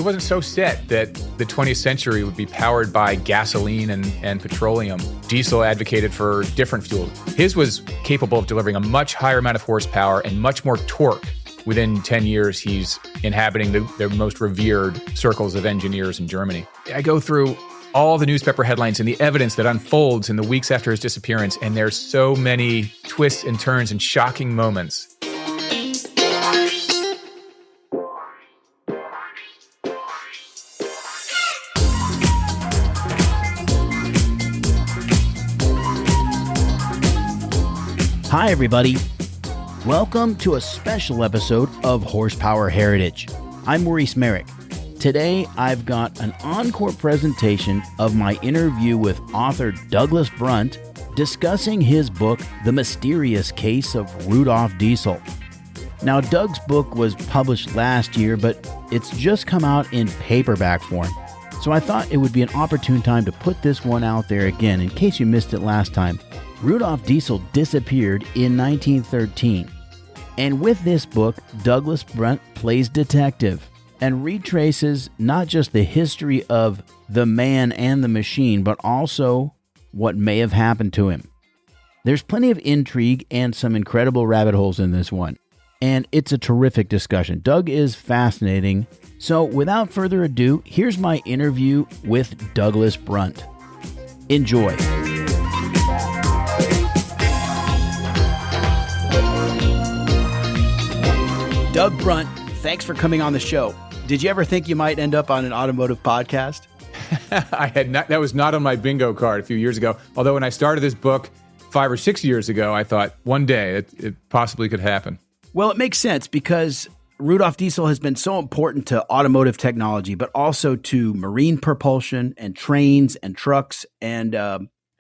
wasn't so set that the 20th century would be powered by gasoline and petroleum. Diesel advocated for different fuel. His was capable of delivering a much higher amount of horsepower and much more torque. Within 10 years, he's inhabiting the most revered circles of engineers in Germany. I go through all the newspaper headlines and the evidence that unfolds in the weeks after his disappearance, and there's so many twists and turns and shocking moments. Hi, everybody. Welcome to a special episode of Horsepower Heritage. I'm Maurice Merrick. Today, I've got an encore presentation of my interview with author Douglas Brunt discussing his book, The Mysterious Case of Rudolf Diesel. Now, Doug's book was published last year, but it's just come out in paperback form. So I thought it would be an opportune time to put this one out there again in case you missed it last time. Rudolf Diesel disappeared in 1913. And with this book, Douglas Brunt plays detective and retraces not just the history of the man and the machine, but also what may have happened to him. There's plenty of intrigue and some incredible rabbit holes in this one. And it's a terrific discussion. Doug is fascinating. So without further ado, here's my interview with Douglas Brunt. Enjoy. Doug Brunt, thanks for coming on the show. Did you ever think you might end up on an automotive podcast? I had not. That was not on my bingo card a few years ago. Although when I started this book 5 or 6 years ago, I thought one day it possibly could happen. Well, it makes sense because Rudolf Diesel has been so important to automotive technology, but also to marine propulsion and trains and trucks. And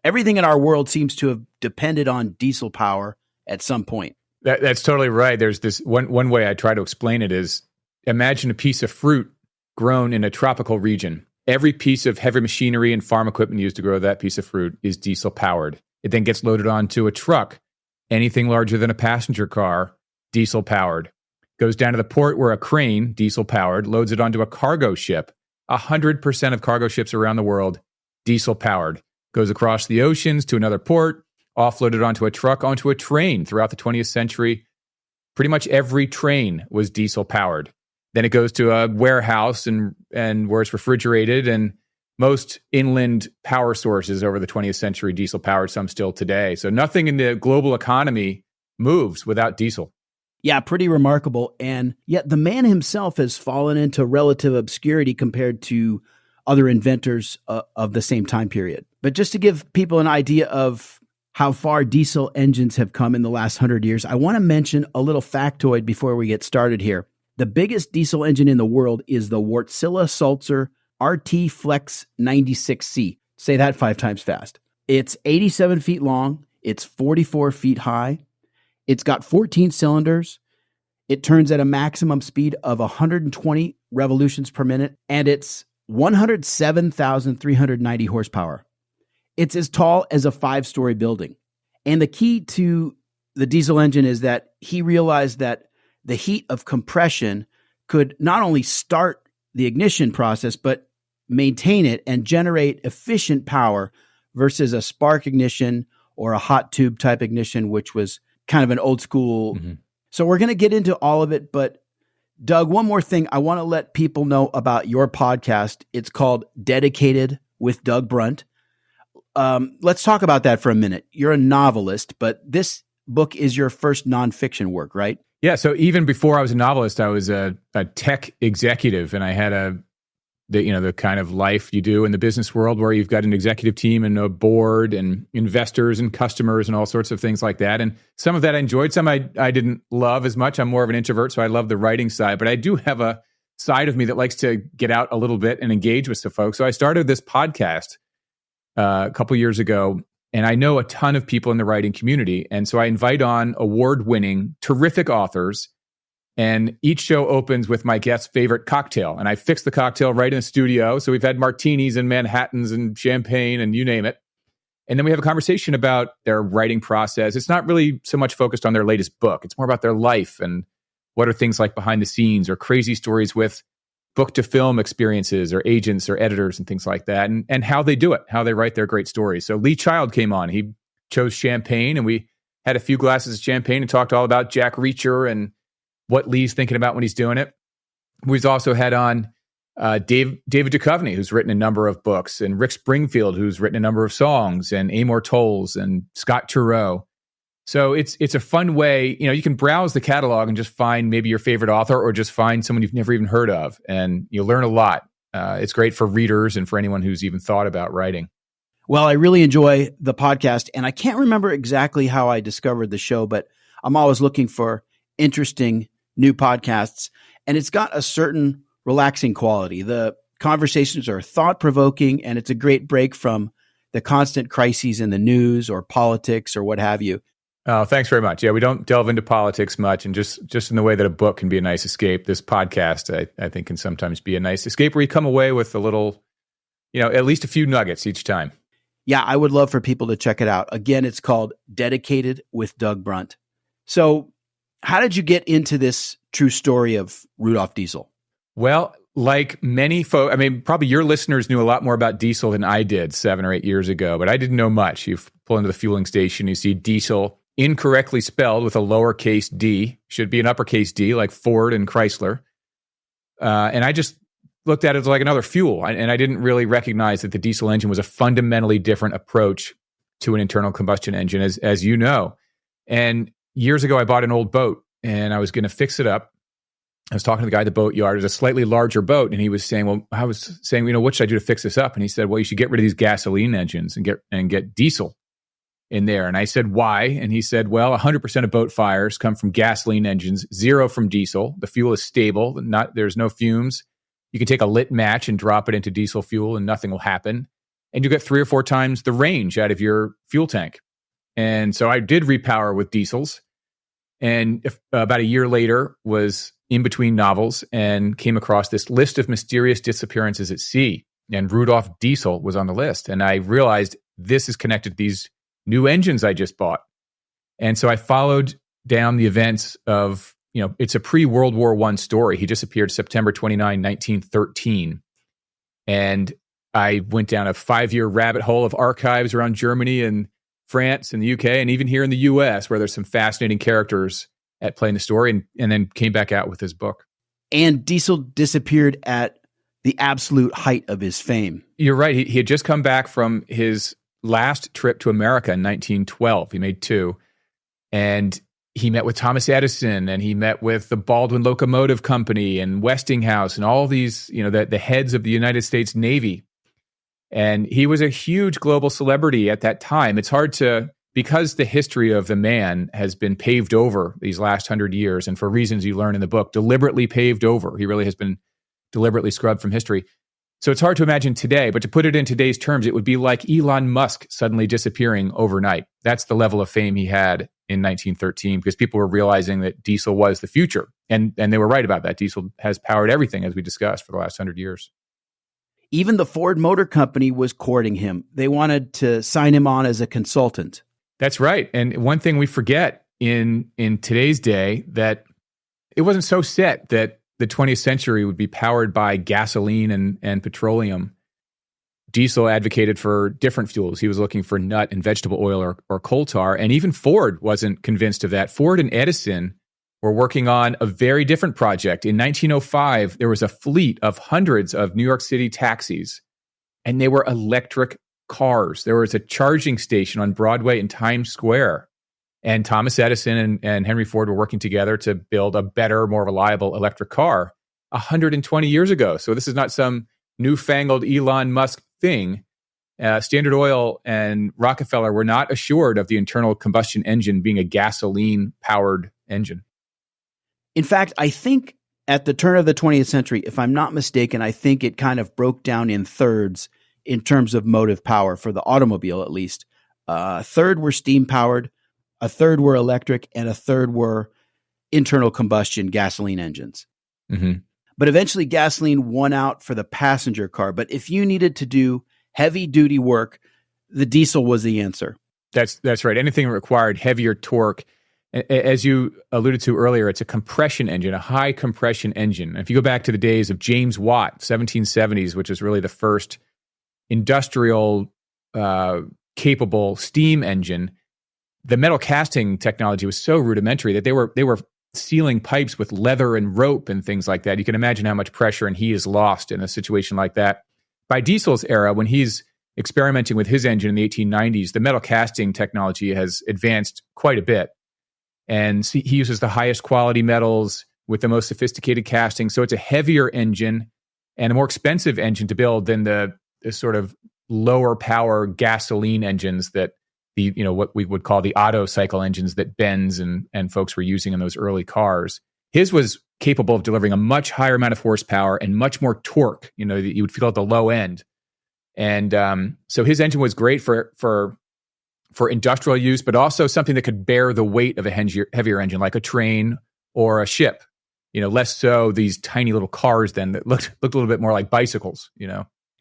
everything in our world seems to have depended on diesel power at some point. That's totally right. There's this one way I try to explain it is imagine a piece of fruit grown in a tropical region. Every piece of heavy machinery and farm equipment used to grow that piece of fruit is diesel powered. It then gets loaded onto a truck. Anything larger than a passenger car, diesel powered. Goes down to the port where a crane, diesel powered, loads it onto a cargo ship. 100% of cargo ships around the world, diesel powered. Goes across the oceans to another port, offloaded onto a truck, onto a train. Throughout the 20th century, pretty much every train was diesel powered. Then it goes to a warehouse and where it's refrigerated, and most inland power sources over the 20th century diesel powered, some still today. So nothing in the global economy moves without diesel. Yeah, pretty remarkable. And yet the man himself has fallen into relative obscurity compared to other inventors of the same time period. But just to give people an idea of how far diesel engines have come in the last 100 years, I want to mention a little factoid before we get started here. The biggest diesel engine in the world is the Wärtsilä-Sulzer RT Flex 96C. Say that 5 times fast. It's 87 feet long. It's 44 feet high. It's got 14 cylinders. It turns at a maximum speed of 120 revolutions per minute, and it's 107,390 horsepower. It's as tall as a 5-story building. And the key to the diesel engine is that he realized that the heat of compression could not only start the ignition process, but maintain it and generate efficient power versus a spark ignition or a hot tube type ignition, which was kind of an old school. Mm-hmm. So we're going to get into all of it. But Doug, one more thing I want to let people know about your podcast. It's called Dedicated with Doug Brunt. Let's talk about that for a minute. You're a novelist, but this book is your first nonfiction work, right? Yeah. So even before I was a novelist, I was a tech executive, and I had the kind of life you do in the business world where you've got an executive team and a board and investors and customers and all sorts of things like that. And some of that I enjoyed, some I didn't love as much. I'm more of an introvert, so I love the writing side, but I do have a side of me that likes to get out a little bit and engage with some folks. So I started this podcast a couple years ago, and I know a ton of people in the writing community. And so I invite on award-winning, terrific authors. And each show opens with my guest's favorite cocktail. And I fix the cocktail right in the studio. So we've had martinis and Manhattans and champagne and you name it. And then we have a conversation about their writing process. It's not really so much focused on their latest book. It's more about their life and what are things like behind the scenes or crazy stories with book to film experiences or agents or editors and things like that, and how they do it, how they write their great stories. So Lee Child came on. He chose champagne, and we had a few glasses of champagne and talked all about Jack Reacher and what Lee's thinking about when he's doing it. We've also had on David Duchovny, who's written a number of books, and Rick Springfield, who's written a number of songs, and Amor Tolls and Scott Turow. So it's a fun way, you can browse the catalog and just find maybe your favorite author or just find someone you've never even heard of, and you'll learn a lot. It's great for readers and for anyone who's even thought about writing. Well, I really enjoy the podcast, and I can't remember exactly how I discovered the show, but I'm always looking for interesting new podcasts, and it's got a certain relaxing quality. The conversations are thought-provoking, and it's a great break from the constant crises in the news or politics or what have you. Oh, thanks very much. Yeah, we don't delve into politics much, and just in the way that a book can be a nice escape, this podcast, I think, can sometimes be a nice escape where you come away with a little, at least a few nuggets each time. Yeah, I would love for people to check it out. Again, it's called Dedicated with Doug Brunt. So how did you get into this true story of Rudolf Diesel? Well, like many folks, probably your listeners knew a lot more about Diesel than I did 7 or 8 years ago, but I didn't know much. You pull into the fueling station, you see Diesel incorrectly spelled with a lowercase d, should be an uppercase D, like Ford and Chrysler. And I just looked at it as like another fuel. And I didn't really recognize that the diesel engine was a fundamentally different approach to an internal combustion engine, as you know. And years ago, I bought an old boat and I was going to fix it up. I was talking to the guy at the boat yard. It was a slightly larger boat. And he was saying, what should I do to fix this up? And he said, well, you should get rid of these gasoline engines and get diesel in there. And I said, why? And he said, well, 100% of boat fires come from gasoline engines, 0 from diesel. The fuel is stable. There's no fumes. You can take a lit match and drop it into diesel fuel and nothing will happen. And you get 3 or 4 times the range out of your fuel tank. And so I did repower with diesels. And about a year later was in between novels and came across this list of mysterious disappearances at sea. And Rudolf Diesel was on the list. And I realized this is connected to these new engines I just bought. And so I followed down the events of, it's a pre-World War I story. He disappeared September 29, 1913. And I went down a 5-year rabbit hole of archives around Germany and France and the UK, and even here in the US, where there's some fascinating characters at play in the story, and then came back out with his book. And Diesel disappeared at the absolute height of his fame. You're right. He had just come back from his last trip to America in 1912. He made 2. And he met with Thomas Edison, and he met with the Baldwin Locomotive Company and Westinghouse and all these, the heads of the United States Navy. And he was a huge global celebrity at that time. It's hard to, because the history of the man has been paved over these last 100 years, and for reasons you learn in the book, deliberately paved over. He really has been deliberately scrubbed from history. So it's hard to imagine today, but to put it in today's terms, it would be like Elon Musk suddenly disappearing overnight. That's the level of fame he had in 1913, because people were realizing that diesel was the future. And they were right about that. Diesel has powered everything, as we discussed, for the last 100 years. Even the Ford Motor Company was courting him. They wanted to sign him on as a consultant. That's right. And one thing we forget in today's day, that it wasn't so set that the 20th century would be powered by gasoline and petroleum. Diesel advocated for different fuels. He was looking for nut and vegetable oil or coal tar. And even Ford wasn't convinced of that. Ford and Edison were working on a very different project. In 1905, there was a fleet of hundreds of New York City taxis, and they were electric cars. There was a charging station on Broadway in Times Square. And Thomas Edison and Henry Ford were working together to build a better, more reliable electric car 120 years ago. So this is not some newfangled Elon Musk thing. Standard Oil and Rockefeller were not assured of the internal combustion engine being a gasoline-powered engine. In fact, I think at the turn of the 20th century, if I'm not mistaken, I think it kind of broke down in thirds in terms of motive power for the automobile, at least. A third were steam-powered, a third were electric, and a third were internal combustion gasoline engines. Mm-hmm. But eventually gasoline won out for the passenger car. But if you needed to do heavy-duty work, the diesel was the answer. That's right. Anything that required heavier torque As you alluded to earlier, it's a compression engine, a high compression engine. And if you go back to the days of James Watt, 1770s, which is really the first industrial capable steam engine, the metal casting technology was so rudimentary that they were sealing pipes with leather and rope and things like that. You can imagine how much pressure and heat is lost in a situation like that. By Diesel's era, when he's experimenting with his engine in the 1890s, the metal casting technology has advanced quite a bit. And he uses the highest quality metals with the most sophisticated casting. So it's a heavier engine and a more expensive engine to build than the sort of lower power gasoline engines that what we would call the Otto cycle engines that Benz and folks were using in those early cars. His was capable of delivering a much higher amount of horsepower and much more torque, that you would feel at the low end. And so his engine was great for industrial use, but also something that could bear the weight of a heavier engine, like a train or a ship. Less so these tiny little cars then that looked a little bit more like bicycles.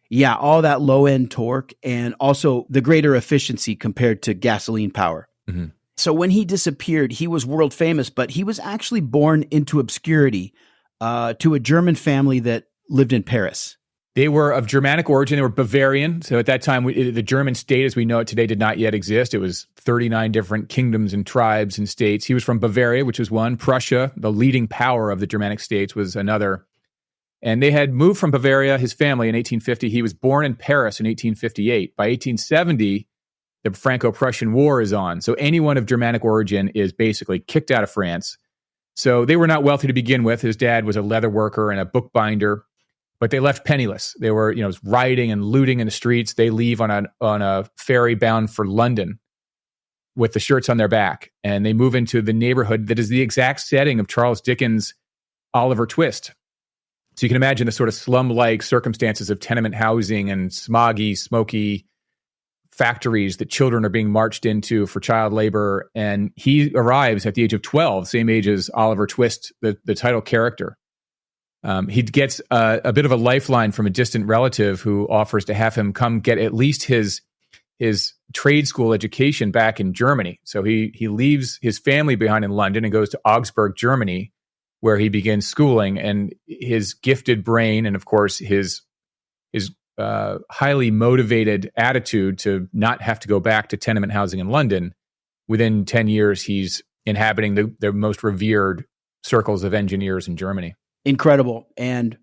Yeah, all that low end torque and also the greater efficiency compared to gasoline power. Mm-hmm. So when he disappeared, he was world famous, but he was actually born into obscurity to a German family that lived in Paris. They were of Germanic origin. They were Bavarian. So at that time, the German state as we know it today did not yet exist. It was 39 different kingdoms and tribes and states. He was from Bavaria, which was one. Prussia, the leading power of the Germanic states, was another. And they had moved from Bavaria, his family, in 1850. He was born in Paris in 1858. By 1870, the Franco-Prussian War is on. So anyone of Germanic origin is basically kicked out of France. So they were not wealthy to begin with. His dad was a leather worker and a bookbinder. But they left penniless. They were, rioting and looting in the streets. They leave on a ferry bound for London with the shirts on their back. And they move into the neighborhood that is the exact setting of Charles Dickens' Oliver Twist. So you can imagine the sort of slum-like circumstances of tenement housing and smoggy, smoky factories that children are being marched into for child labor. And he arrives at the age of 12, same age as Oliver Twist, the title character. He gets a bit of a lifeline from a distant relative who offers to have him come get at least his trade school education back in Germany. So he leaves his family behind in London and goes to Augsburg, Germany, where he begins schooling. And his gifted brain and, of course, his highly motivated attitude to not have to go back to tenement housing in London, within 10 years, he's inhabiting the most revered circles of engineers in Germany. Incredible. And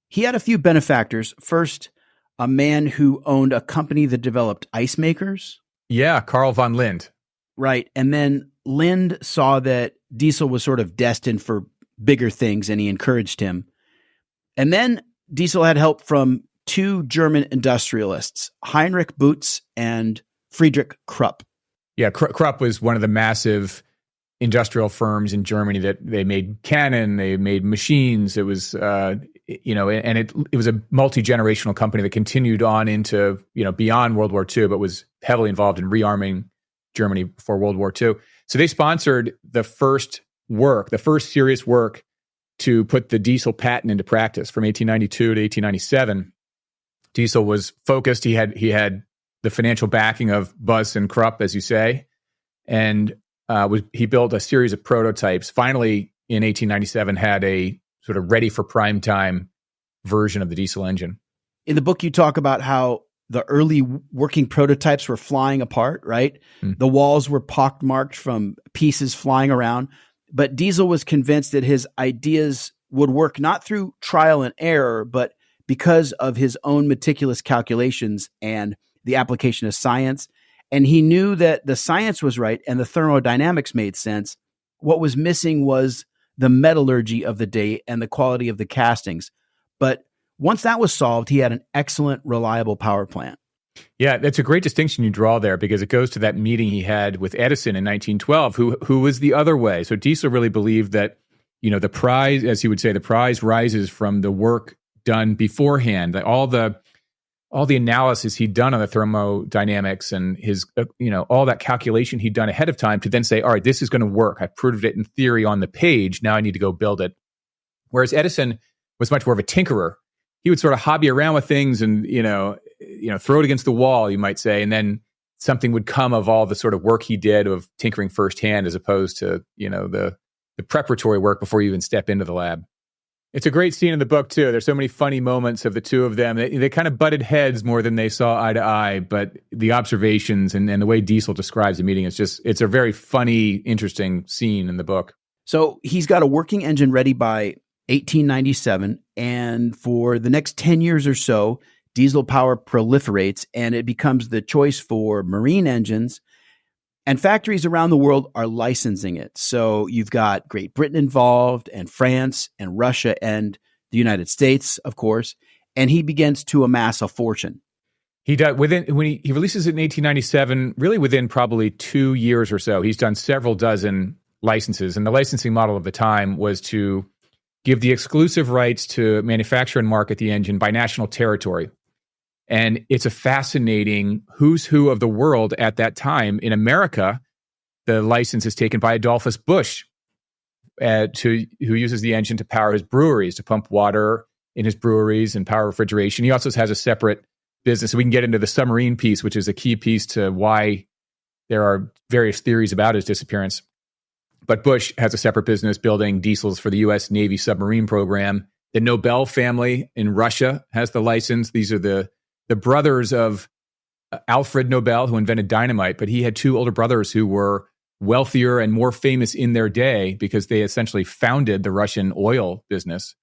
he had a few benefactors. First, a man who owned a company that developed ice makers. Yeah, Carl von Lind. Right. And then Lind saw that Diesel was sort of destined for bigger things, and he encouraged him. And then Diesel had help from two German industrialists, Heinrich Butz and Friedrich Krupp. Yeah, Krupp was one of the massive industrial firms in Germany that they made cannon, they made machines. It was, and it was a multi-generational company that continued on into, beyond World War II, but was heavily involved in rearming Germany before World War II. So they sponsored the first serious work to put the Diesel patent into practice from 1892 to 1897. Diesel was focused. He had the financial backing of Butz and Krupp, as you say, and he built a series of prototypes. Finally, in 1897, had a sort of ready for prime time version of the diesel engine. In the book, you talk about how the early working prototypes were flying apart, right? Mm. The walls were pockmarked from pieces flying around. But Diesel was convinced that his ideas would work not through trial and error, but because of his own meticulous calculations and the application of science. And he knew that the science was right and the thermodynamics made sense. What was missing was the metallurgy of the day and the quality of the castings. But once that was solved, he had an excellent, reliable power plant. Yeah, that's a great distinction you draw there, because it goes to that meeting he had with Edison in 1912, who was the other way. So Diesel really believed that, the prize, as he would say, the prize rises from the work done beforehand. That all the analysis he'd done on the thermodynamics and his, all that calculation he'd done ahead of time to then say, all right, this is going to work. I proved it in theory on the page. Now I need to go build it. Whereas Edison was much more of a tinkerer. He would sort of hobby around with things and, throw it against the wall, you might say, and then something would come of all the sort of work he did of tinkering firsthand, as opposed to, the preparatory work before you even step into the lab. It's a great scene in the book, too. There's so many funny moments of the two of them. They kind of butted heads more than they saw eye to eye, but the observations and the way Diesel describes the meeting, it's a very funny, interesting scene in the book. So he's got a working engine ready by 1897, and for the next 10 years or so, diesel power proliferates, and it becomes the choice for marine engines. And factories around the world are licensing it. So you've got Great Britain involved, and France, and Russia, and the United States, of course. And he begins to amass a fortune. He does when he releases it in 1897. Really, within probably 2 years or so, he's done several dozen licenses. And the licensing model of the time was to give the exclusive rights to manufacture and market the engine by national territory. And it's a fascinating who's who of the world at that time. In America, the license is taken by Adolphus Busch, who uses the engine to power his breweries, to pump water in his breweries and power refrigeration. He also has a separate business. So we can get into the submarine piece, which is a key piece to why there are various theories about his disappearance. But Busch has a separate business building diesels for the U.S. Navy submarine program. The Nobel family in Russia has the license. These are the brothers of Alfred Nobel, who invented dynamite, but he had two older brothers who were wealthier and more famous in their day because they essentially founded the Russian oil business.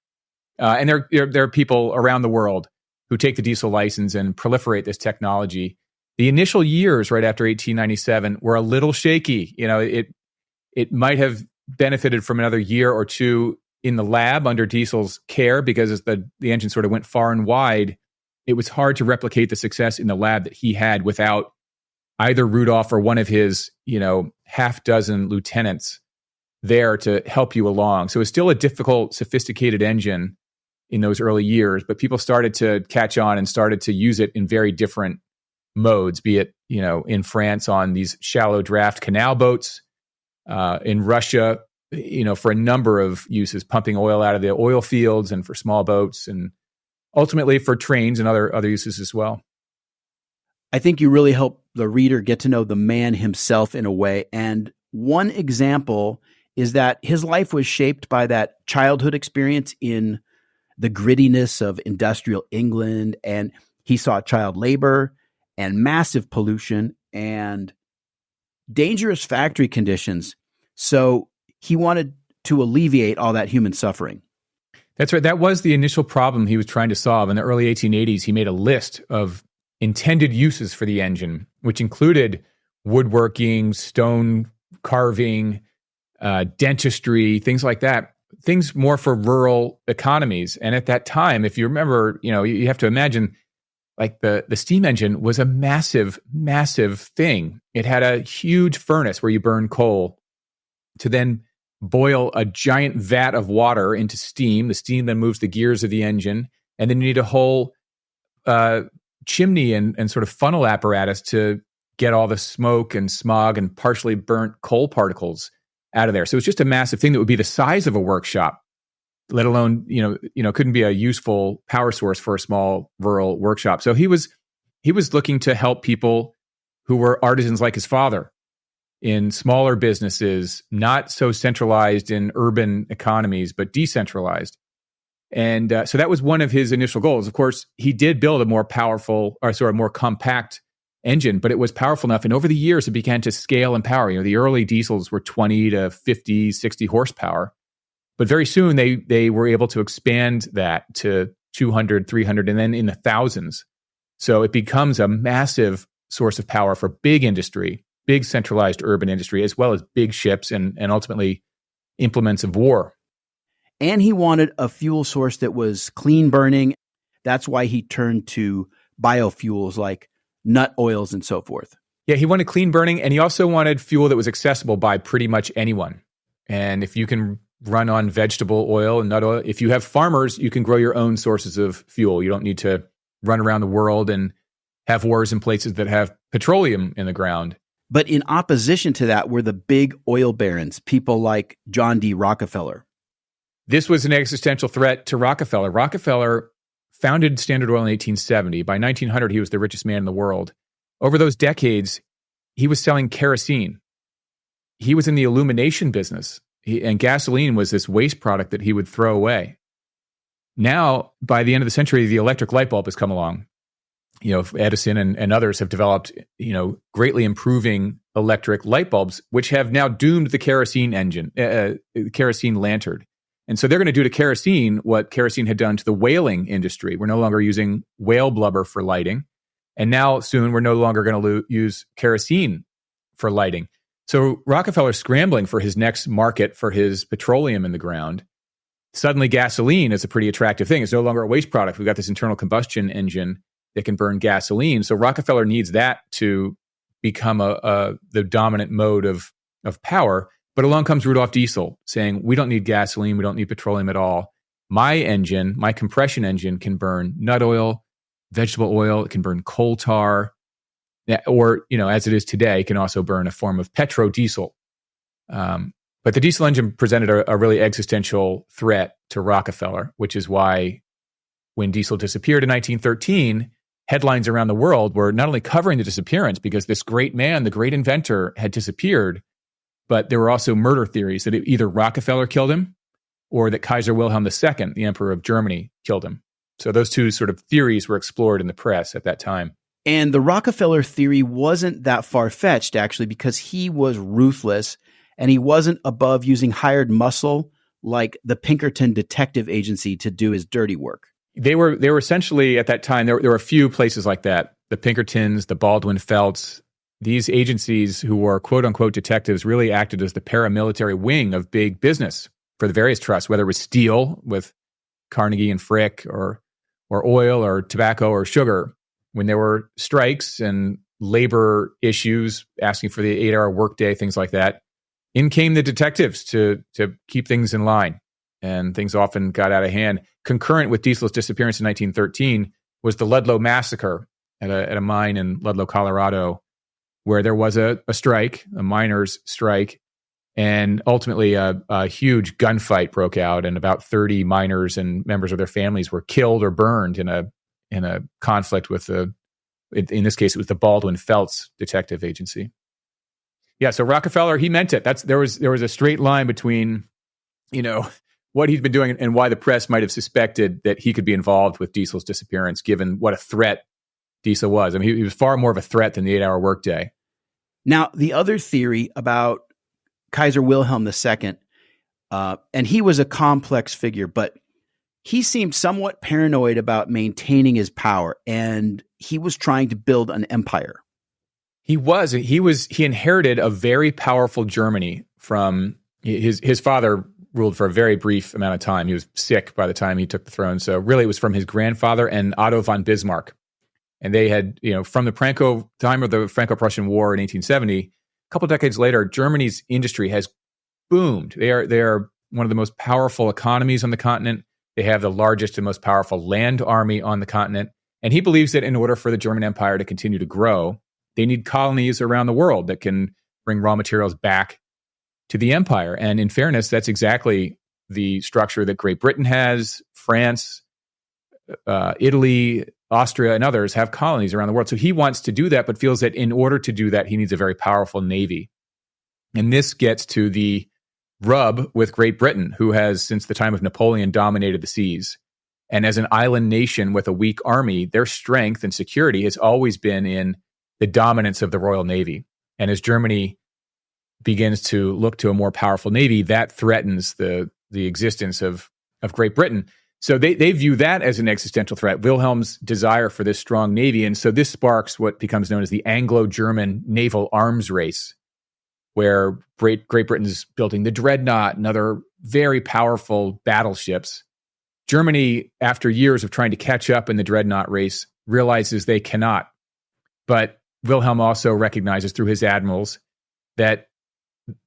And there are people around the world who take the diesel license and proliferate this technology. The initial years right after 1897 were a little shaky. It might have benefited from another year or two in the lab under Diesel's care, because as the engine sort of went far and wide, it was hard to replicate the success in the lab that he had without either Rudolf or one of his, half dozen lieutenants there to help you along. So it's still a difficult, sophisticated engine in those early years, but people started to catch on and started to use it in very different modes, be it, in France on these shallow draft canal boats, in Russia, for a number of uses, pumping oil out of the oil fields, and for small boats, and ultimately for trains and other uses as well. I think you really help the reader get to know the man himself in a way. And one example is that his life was shaped by that childhood experience in the grittiness of industrial England. And he saw child labor and massive pollution and dangerous factory conditions. So he wanted to alleviate all that human suffering. That's right. That was the initial problem he was trying to solve. In the early 1880s, he made a list of intended uses for the engine, which included woodworking, stone carving, dentistry, things like that, things more for rural economies. And at that time, if you remember, you have to imagine, like the steam engine was a massive, massive thing. It had a huge furnace where you burn coal to then boil a giant vat of water into steam. The steam then moves the gears of the engine. And then you need a whole chimney and sort of funnel apparatus to get all the smoke and smog and partially burnt coal particles out of there. So it's just a massive thing that would be the size of a workshop, let alone, couldn't be a useful power source for a small rural workshop. So he was looking to help people who were artisans like his father in smaller businesses, not so centralized in urban economies, but decentralized. And so that was one of his initial goals. Of course, he did build a more powerful, more compact engine, but it was powerful enough. And over the years, it began to scale in power. The early diesels were 20 to 50, 60 horsepower. But very soon, they were able to expand that to 200, 300, and then in the thousands. So it becomes a massive source of power for big industry, big centralized urban industry, as well as big ships and ultimately implements of war. And he wanted a fuel source that was clean burning. That's why he turned to biofuels like nut oils and so forth. Yeah, he wanted clean burning, and he also wanted fuel that was accessible by pretty much anyone. And if you can run on vegetable oil and nut oil, if you have farmers, you can grow your own sources of fuel. You don't need to run around the world and have wars in places that have petroleum in the ground. But in opposition to that were the big oil barons, people like John D. Rockefeller. This was an existential threat to Rockefeller. Rockefeller founded Standard Oil in 1870. By 1900, he was the richest man in the world. Over those decades, he was selling kerosene. He was in the illumination business, and gasoline was this waste product that he would throw away. Now, by the end of the century, the electric light bulb has come along. Edison and others have developed, greatly improving electric light bulbs, which have now doomed the kerosene engine, kerosene lantern. And so they're going to do to kerosene what kerosene had done to the whaling industry. We're no longer using whale blubber for lighting. And now soon we're no longer going to use kerosene for lighting. So Rockefeller's scrambling for his next market for his petroleum in the ground. Suddenly gasoline is a pretty attractive thing. It's no longer a waste product. We've got this internal combustion engine that can burn gasoline. So Rockefeller needs that to become the dominant mode of power. But along comes Rudolf Diesel saying, we don't need gasoline. We don't need petroleum at all. My engine, my compression engine can burn nut oil, vegetable oil. It can burn coal tar. Or, as it is today, it can also burn a form of petrodiesel. But the diesel engine presented a really existential threat to Rockefeller, which is why when diesel disappeared in 1913, headlines around the world were not only covering the disappearance because this great man, the great inventor, had disappeared, but there were also murder theories that either Rockefeller killed him or that Kaiser Wilhelm II, the emperor of Germany, killed him. So those two sort of theories were explored in the press at that time. And the Rockefeller theory wasn't that far-fetched, actually, because he was ruthless and he wasn't above using hired muscle like the Pinkerton Detective Agency to do his dirty work. They were essentially, at that time, there were a few places like that. The Pinkertons, the Baldwin Felts, these agencies who were quote-unquote detectives really acted as the paramilitary wing of big business for the various trusts, whether it was steel with Carnegie and Frick or oil or tobacco or sugar. When there were strikes and labor issues, asking for the 8-hour workday, things like that, in came the detectives to keep things in line. And things often got out of hand. Concurrent with Diesel's disappearance in 1913 was the Ludlow massacre at a mine in Ludlow, Colorado, where there was a strike, a miners' strike, and ultimately a huge gunfight broke out, and about 30 miners and members of their families were killed or burned in a conflict with in this case, it was the Baldwin Felts Detective Agency. Yeah, so Rockefeller, he meant it. There was a straight line between, what he's been doing and why the press might have suspected that he could be involved with Diesel's disappearance, given what a threat Diesel was. I mean, he was far more of a threat than the 8-hour workday. Now, the other theory about Kaiser Wilhelm II, and he was a complex figure, but he seemed somewhat paranoid about maintaining his power, and he was trying to build an empire. He inherited a very powerful Germany from his father. Ruled for a very brief amount of time. He was sick by the time he took the throne. So really it was from his grandfather and Otto von Bismarck. And they had, from the time of the Franco-Prussian War in 1870, a couple decades later, Germany's industry has boomed. They are one of the most powerful economies on the continent. They have the largest and most powerful land army on the continent. And he believes that in order for the German Empire to continue to grow, they need colonies around the world that can bring raw materials back to the empire. And in fairness, that's exactly the structure that Great Britain has. France, Italy, Austria, and others have colonies around the world. So he wants to do that, but feels that in order to do that, he needs a very powerful navy. And this gets to the rub with Great Britain, who has, since the time of Napoleon, dominated the seas. And as an island nation with a weak army, their strength and security has always been in the dominance of the Royal Navy. And as Germany begins to look to a more powerful navy, that threatens the existence of Great Britain. So they view that as an existential threat, Wilhelm's desire for this strong navy. And so this sparks what becomes known as the Anglo-German naval arms race, where Great Britain's building the Dreadnought and other very powerful battleships. Germany, after years of trying to catch up in the Dreadnought race, realizes they cannot. But Wilhelm also recognizes through his admirals that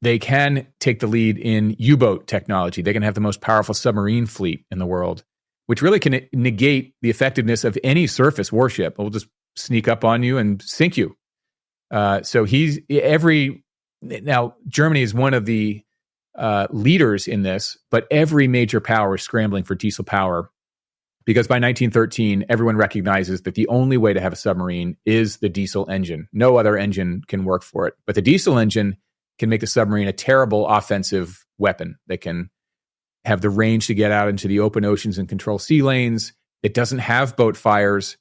they can take the lead in U-boat technology. They can have the most powerful submarine fleet in the world, which really can negate the effectiveness of any surface warship. We'll just sneak up on you and sink you. So now Germany is one of the leaders in this, but every major power is scrambling for diesel power because by 1913, everyone recognizes that the only way to have a submarine is the diesel engine. No other engine can work for it. But the diesel engine can make the submarine a terrible offensive weapon that can have the range to get out into the open oceans and control sea lanes. It doesn't have boat fires,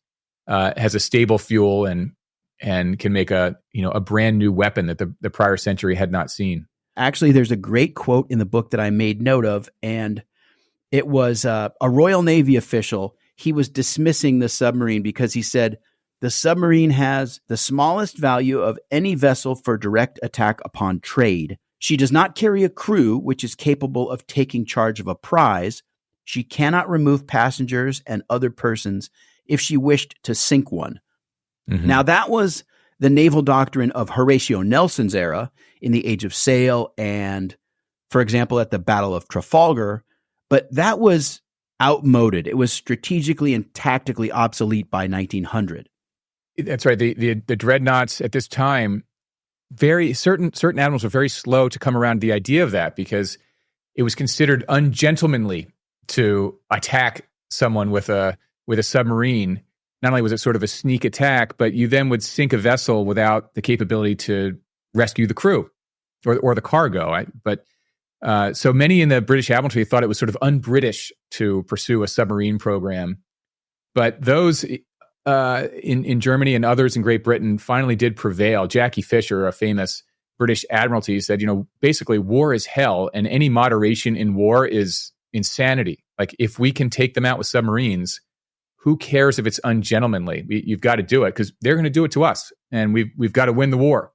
has a stable fuel, and can make a brand new weapon that the prior century had not seen. Actually, there's a great quote in the book that I made note of, and it was a Royal Navy official. He was dismissing the submarine because he said, the submarine has the smallest value of any vessel for direct attack upon trade. She does not carry a crew which is capable of taking charge of a prize. She cannot remove passengers and other persons if she wished to sink one. Mm-hmm. Now, that was the naval doctrine of Horatio Nelson's era in the Age of Sail and, for example, at the Battle of Trafalgar. But that was outmoded. It was strategically and tactically obsolete by 1900. That's right. The dreadnoughts at this time, certain admirals were very slow to come around to the idea of that, because it was considered ungentlemanly to attack someone with a submarine. Not only was it sort of a sneak attack, but you then would sink a vessel without the capability to rescue the crew or the cargo. So many in the British Admiralty thought it was sort of un-British to pursue a submarine program. But those in Germany and others in Great Britain finally did prevail. Jackie Fisher, a famous British Admiralty, said, basically war is hell, and any moderation in war is insanity. Like, if we can take them out with submarines, who cares if it's ungentlemanly? You've got to do it, because they're going to do it to us, and we've got to win the war.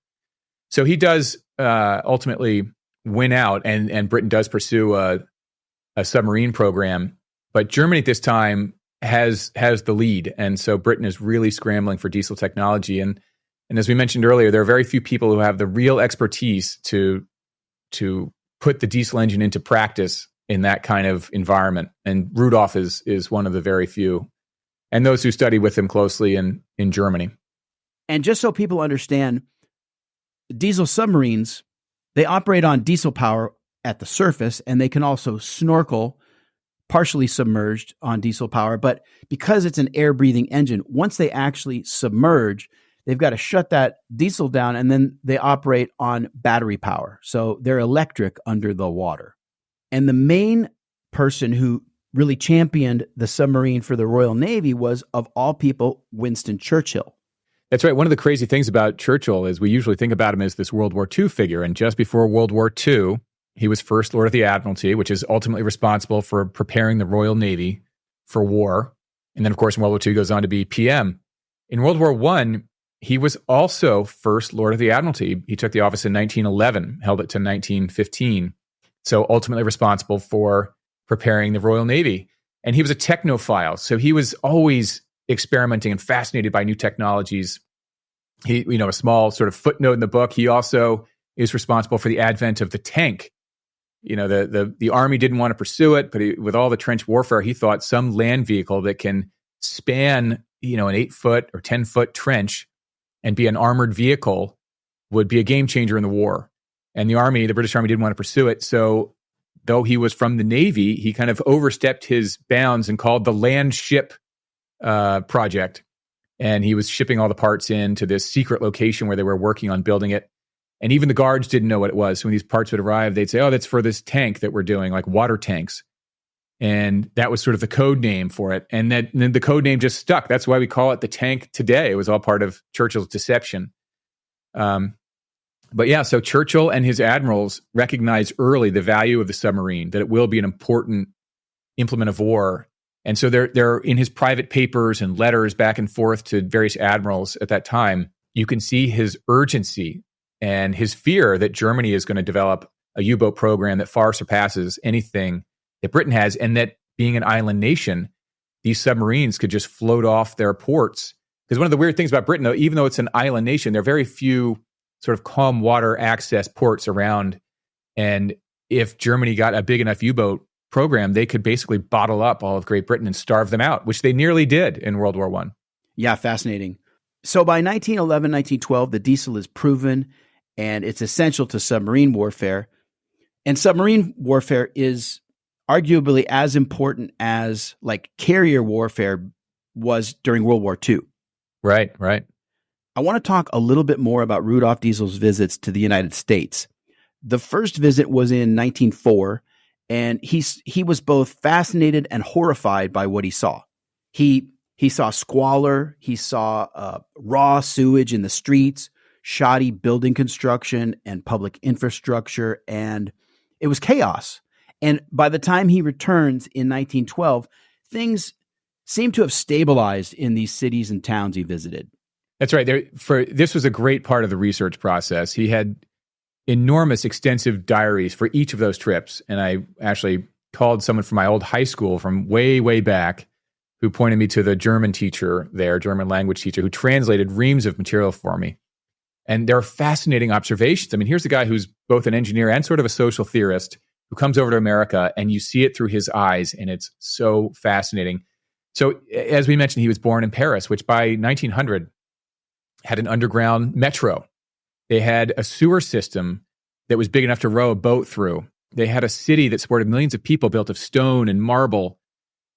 So he does ultimately win out, and Britain does pursue a submarine program. But Germany at this time has the lead, and so Britain is really scrambling for diesel technology. And as we mentioned earlier, there are very few people who have the real expertise to put the diesel engine into practice in that kind of environment. And Rudolf is one of the very few, and those who study with him closely in Germany. And just so people understand, diesel submarines, they operate on diesel power at the surface, and they can also snorkel partially submerged on diesel power. But because it's an air-breathing engine, once they actually submerge, they've got to shut that diesel down, and then they operate on battery power. So they're electric under the water. And the main person who really championed the submarine for the Royal Navy was, of all people, Winston Churchill. That's right. One of the crazy things about Churchill is we usually think about him as this World War II figure. And just before World War II, he was First Lord of the Admiralty, which is ultimately responsible for preparing the Royal Navy for war. And then, of course, in World War II, he goes on to be PM. In World War I, he was also First Lord of the Admiralty. He took the office in 1911, held it to 1915. So ultimately responsible for preparing the Royal Navy. And he was a technophile. So he was always experimenting and fascinated by new technologies. He, a small sort of footnote in the book, he also is responsible for the advent of the tank. The Army didn't want to pursue it, but with all the trench warfare, he thought some land vehicle that can span, an 8-foot or 10-foot trench and be an armored vehicle would be a game changer in the war. And the British Army didn't want to pursue it. So though he was from the Navy, he kind of overstepped his bounds and called the land ship project. And he was shipping all the parts in to this secret location where they were working on building it. And even the guards didn't know what it was. So when these parts would arrive, they'd say, oh, that's for this tank that we're doing, like water tanks. And that was sort of the code name for it. And then the code name just stuck. That's why we call it the tank today. It was all part of Churchill's deception. But yeah, so Churchill and his admirals recognized early the value of the submarine, that it will be an important implement of war. And so they're in his private papers and letters back and forth to various admirals at that time, you can see his urgency and his fear that Germany is going to develop a U-boat program that far surpasses anything that Britain has, and that being an island nation, these submarines could just float off their ports. Because one of the weird things about Britain, though, even though it's an island nation, there are very few sort of calm water access ports around. And if Germany got a big enough U-boat program, they could basically bottle up all of Great Britain and starve them out, which they nearly did in World War I. Yeah, fascinating. So by 1911, 1912, the diesel is proven, and it's essential to submarine warfare. And submarine warfare is arguably as important as like carrier warfare was during World War II. Right, right. I want to talk a little bit more about Rudolf Diesel's visits to the United States. The first visit was in 1904, and he was both fascinated and horrified by what he saw. He saw squalor, he saw raw sewage in the streets, shoddy building construction and public infrastructure, and it was chaos. And by the time he returns in 1912, things seem to have stabilized in these cities and towns he visited. That's right. This was a great part of the research process. He had enormous, extensive diaries for each of those trips. And I actually called someone from my old high school from way, way back who pointed me to the German teacher there, German language teacher, who translated reams of material for me. And there are fascinating observations. I mean, here's a guy who's both an engineer and sort of a social theorist who comes over to America, and you see it through his eyes, and it's so fascinating. So, as we mentioned, he was born in Paris, which by 1900 had an underground metro. They had a sewer system that was big enough to row a boat through. They had a city that supported millions of people built of stone and marble.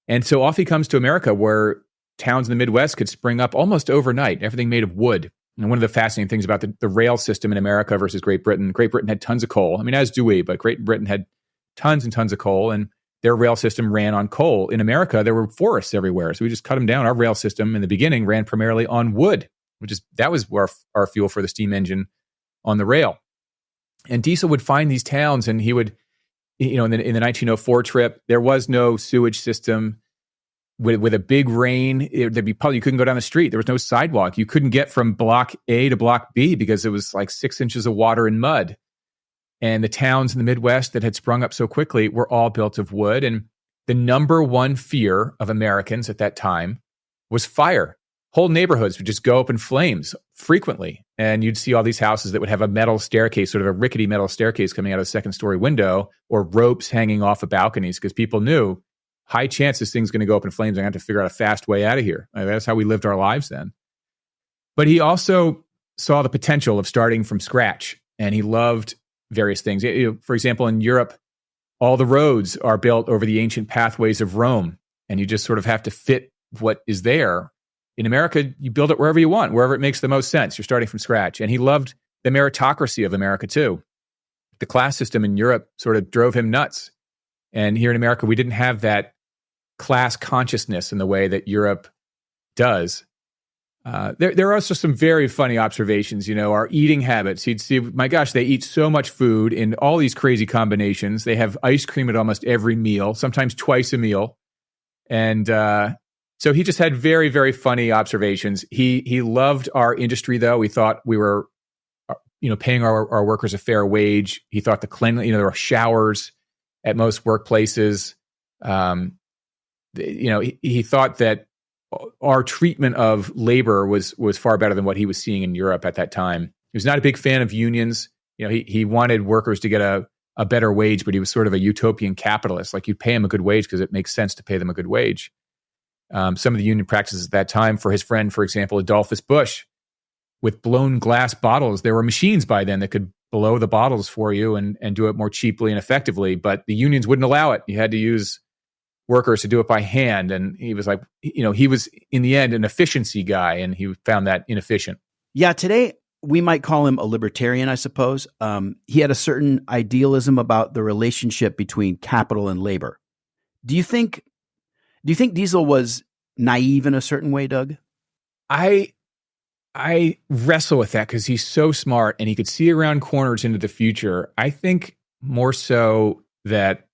And so off he comes to America, where towns in the Midwest could spring up almost overnight, everything made of wood. And one of the fascinating things about the rail system in America versus Great Britain had tons of coal. I mean, as do we, but Great Britain had tons and tons of coal, and their rail system ran on coal. In America, there were forests everywhere, so we just cut them down. Our rail system in the beginning ran primarily on wood, that was our fuel for the steam engine on the rail. And Diesel would find these towns, and he would, in the 1904 trip, there was no sewage system. With a big rain, there'd be you couldn't go down the street. There was no sidewalk. You couldn't get from block A to block B because it was like 6 inches of water and mud. And the towns in the Midwest that had sprung up so quickly were all built of wood. And the number one fear of Americans at that time was fire. Whole neighborhoods would just go up in flames frequently. And you'd see all these houses that would have a metal staircase, sort of a rickety metal staircase coming out of a second-story window, or ropes hanging off of balconies, because people knew high chance this thing's going to go up in flames. I have to figure out a fast way out of here. That's how we lived our lives then. But he also saw the potential of starting from scratch, and he loved various things. For example, in Europe, all the roads are built over the ancient pathways of Rome, and you just sort of have to fit what is there. In America, you build it wherever you want, wherever it makes the most sense. You're starting from scratch. And he loved the meritocracy of America, too. The class system in Europe sort of drove him nuts. And here in America, we didn't have that class consciousness in the way that Europe does. There are also some very funny observations, our eating habits. You'd see, my gosh, they eat so much food in all these crazy combinations. They have ice cream at almost every meal, sometimes twice a meal. And so he just had very, very funny observations. He loved our industry, though. He thought we were, paying our workers a fair wage. He thought the cleanliness, there were showers at most workplaces. He thought that our treatment of labor was far better than what he was seeing in Europe at that time. He was not a big fan of unions. He wanted workers to get a better wage, but he was sort of a utopian capitalist. Like, you'd pay him a good wage because it makes sense to pay them a good wage. Some of the union practices at that time, for his friend, for example, Adolphus Busch, with blown glass bottles, there were machines by then that could blow the bottles for you and do it more cheaply and effectively, but the unions wouldn't allow it. You had to use workers to do it by hand. And he was like, he was in the end an efficiency guy, and he found that inefficient. Yeah, today we might call him a libertarian, I suppose. He had a certain idealism about the relationship between capital and labor. Do you think Diesel was naive in a certain way, Doug? I wrestle with that because he's so smart and he could see around corners into the future. I think more so that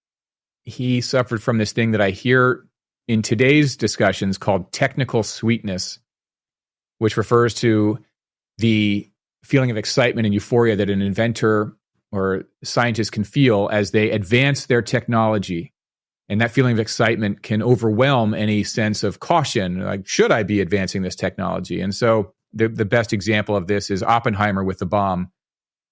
he suffered from this thing that I hear in today's discussions called technical sweetness, which refers to the feeling of excitement and euphoria that an inventor or scientist can feel as they advance their technology. And that feeling of excitement can overwhelm any sense of caution, like, should I be advancing this technology? And so the best example of this is Oppenheimer with the bomb,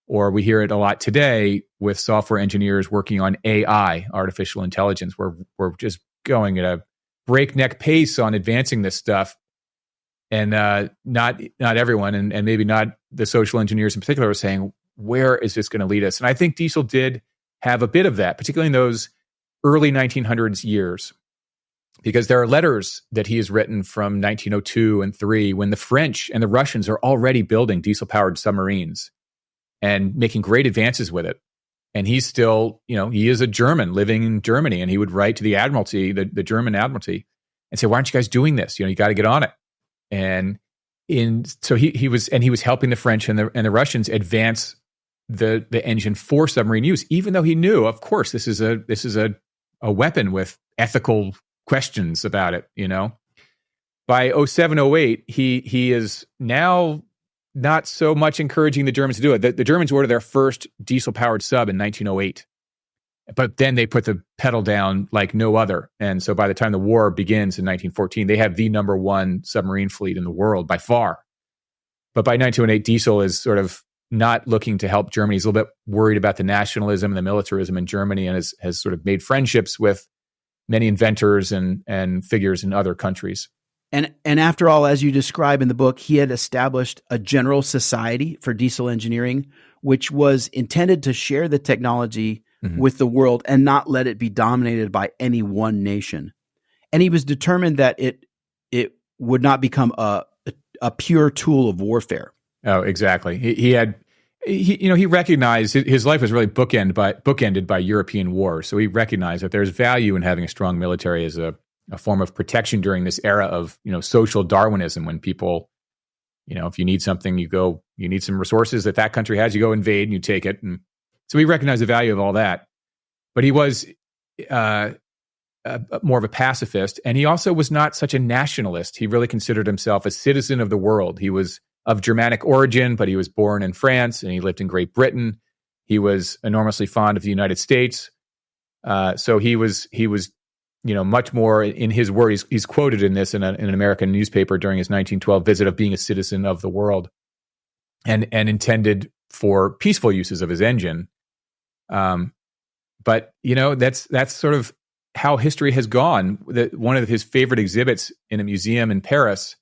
or we hear it a lot today with software engineers working on AI, artificial intelligence. We're just going at a breakneck pace on advancing this stuff. And not everyone, and maybe not the social engineers in particular, are saying, where is this going to lead us? And I think Diesel did have a bit of that, particularly in those early 1900s years, because there are letters that he has written from 1902 and 3 when the French and the Russians are already building diesel-powered submarines and making great advances with it. And he's still, he is a German living in Germany, and he would write to the Admiralty, the German Admiralty, and say, "Why aren't you guys doing this? You got to get on it." And so he was helping the French and the Russians advance the engine for submarine use, even though he knew, of course, this is a weapon with ethical questions about it. By 07, 08, he is now not so much encouraging the Germans to do it. The Germans ordered their first diesel-powered sub in 1908, but then they put the pedal down like no other. And so by the time the war begins in 1914, they have the number one submarine fleet in the world by far. But by 1908, Diesel is sort of not looking to help Germany. He's a little bit worried about the nationalism and the militarism in Germany, and has sort of made friendships with many inventors and figures in other countries. And after all, as you describe in the book, he had established a general society for diesel engineering, which was intended to share the technology with the world and not let it be dominated by any one nation. And he was determined that it would not become a pure tool of warfare. Oh, exactly. He recognized his life was really bookended by European war. So he recognized that there's value in having a strong military as a form of protection during this era of, social Darwinism, when people, if you need something, you need some resources that country has, you go invade and you take it. And so he recognized the value of all that. But he was more of a pacifist, and he also was not such a nationalist. He really considered himself a citizen of the world. He was of Germanic origin, but he was born in France and he lived in Great Britain. He was enormously fond of the United States. So he was much more, in his word, he's quoted in this in an American newspaper during his 1912 visit, of being a citizen of the world, and intended for peaceful uses of his engine. But that's sort of how history has gone. One of his favorite exhibits in a museum in Paris,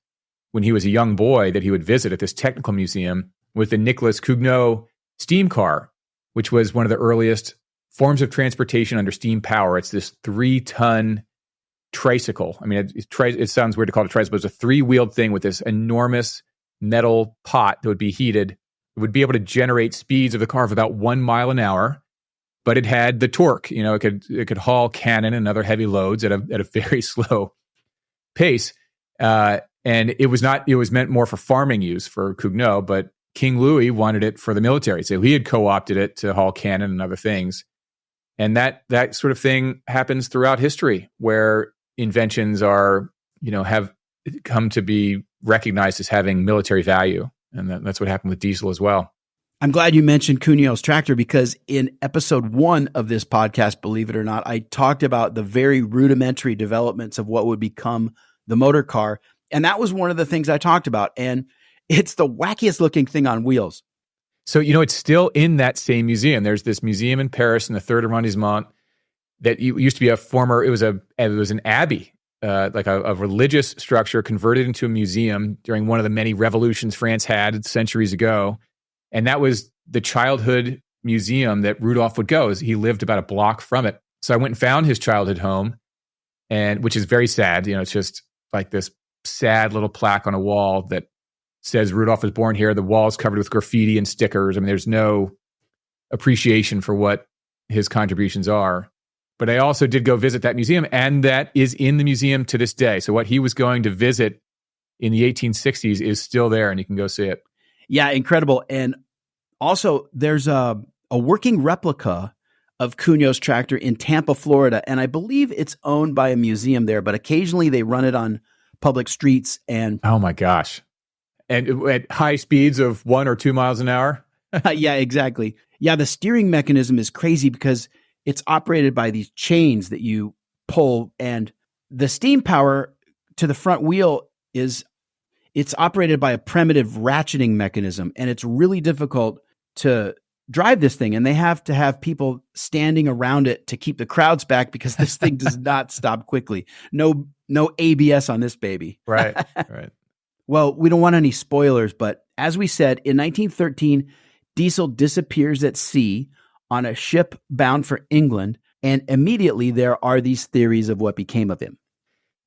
when he was a young boy, that he would visit at this technical museum, with the Nicolas Cugnot steam car, which was one of the earliest forms of transportation under steam power. It's this 3-ton tricycle. I mean, it sounds weird to call it a tricycle, but it's a 3-wheeled thing with this enormous metal pot that would be heated. It would be able to generate speeds of the car of about 1 mile an hour, but it had the torque. It could haul cannon and other heavy loads at a very slow pace. And it was meant more for farming use for Cugnot, but King Louis wanted it for the military. So he had co-opted it to haul cannon and other things. And that sort of thing happens throughout history, where inventions are, have come to be recognized as having military value. And that's what happened with diesel as well. I'm glad you mentioned Cugnot's tractor, because in episode 1 of this podcast, believe it or not, I talked about the very rudimentary developments of what would become the motor car. And that was one of the things I talked about. And it's the wackiest looking thing on wheels. So, it's still in that same museum. There's this museum in Paris in the third arrondissement that used to be it was an abbey, like a religious structure converted into a museum during one of the many revolutions France had centuries ago. And that was the childhood museum that Rudolf would go. He lived about a block from it. So I went and found his childhood home, and which is very sad. It's just like this sad little plaque on a wall that says Rudolf was born here. The wall is covered with graffiti and stickers. I mean, there's no appreciation for what his contributions are. But I also did go visit that museum, and that is in the museum to this day. So what he was going to visit in the 1860s is still there, and you can go see it. Yeah, incredible. And also, there's a working replica of Cugnot's tractor in Tampa, Florida, and I believe it's owned by a museum there, but occasionally they run it on public streets. And oh my gosh. And at high speeds of 1 or 2 miles an hour? Yeah, exactly. Yeah, the steering mechanism is crazy because it's operated by these chains that you pull, and the steam power to the front wheel it's operated by a primitive ratcheting mechanism, and it's really difficult to drive this thing. And they have to have people standing around it to keep the crowds back, because this thing does not stop quickly. No ABS on this baby. Right. Well, we don't want any spoilers, but as we said, in 1913, Diesel disappears at sea on a ship bound for England, And immediately there are these theories of what became of him.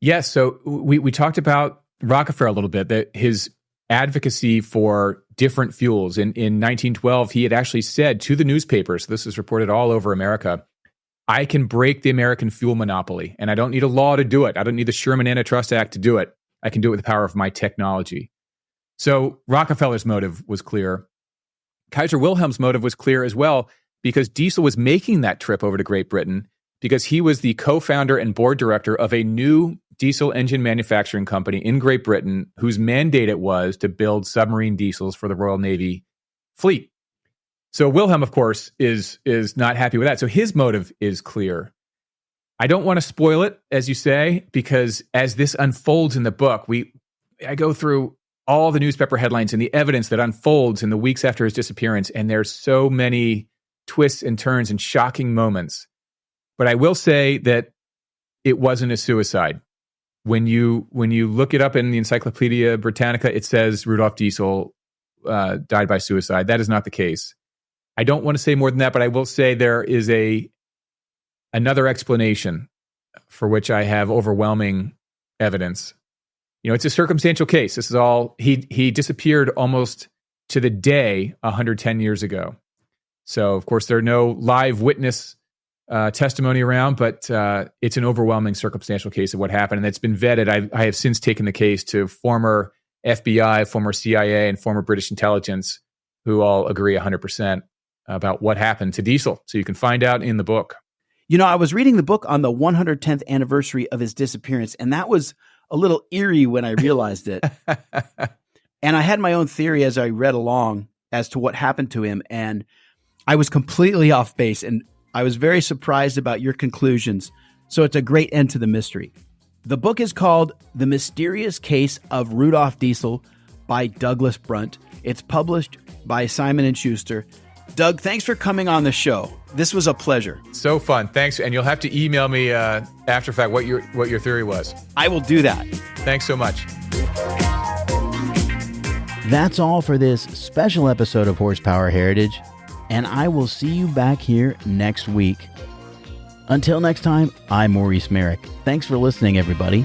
Yes. So we talked about Rockefeller a little bit, that his advocacy for different fuels. In 1912, he had actually said to the newspapers, this is reported all over America, I can break the American fuel monopoly, and I don't need a law to do it. I don't need the Sherman Antitrust Act to do it. I can do it with the power of my technology. So Rockefeller's motive was clear. Kaiser Wilhelm's motive was clear as well, because Diesel was making that trip over to Great Britain because he was the co-founder and board director of a new diesel engine manufacturing company in Great Britain whose mandate it was to build submarine diesels for the Royal Navy fleet. So Wilhelm, of course, is not happy with that. So his motive is clear. I don't want to spoil it, as you say, because as this unfolds in the book, I go through all the newspaper headlines and the evidence that unfolds in the weeks after his disappearance, and there's so many twists and turns and shocking moments. But I will say that it wasn't a suicide. When you look it up in the Encyclopedia Britannica, it says Rudolf Diesel died by suicide. That is not the case. I don't want to say more than that, but I will say there is another explanation for which I have overwhelming evidence. It's a circumstantial case. This is all, he disappeared almost to the day 110 years ago. So, of course, there are no live witness testimony around, but it's an overwhelming circumstantial case of what happened, and it's been vetted. I have since taken the case to former FBI, former CIA, and former British intelligence, who all agree 100% about what happened to Diesel. So you can find out in the book. I was reading the book on the 110th anniversary of his disappearance, and that was a little eerie when I realized it. And I had my own theory as I read along as to what happened to him, and I was completely off base, and I was very surprised about your conclusions. So it's a great end to the mystery. The book is called The Mysterious Case of Rudolf Diesel by Douglas Brunt. It's published by Simon & Schuster. Doug, thanks for coming on the show. This was a pleasure. So fun. Thanks. And you'll have to email me after fact what your theory was. I will do that. Thanks so much. That's all for this special episode of Horsepower Heritage, and I will see you back here next week. Until next time, I'm Maurice Merrick. Thanks for listening, everybody.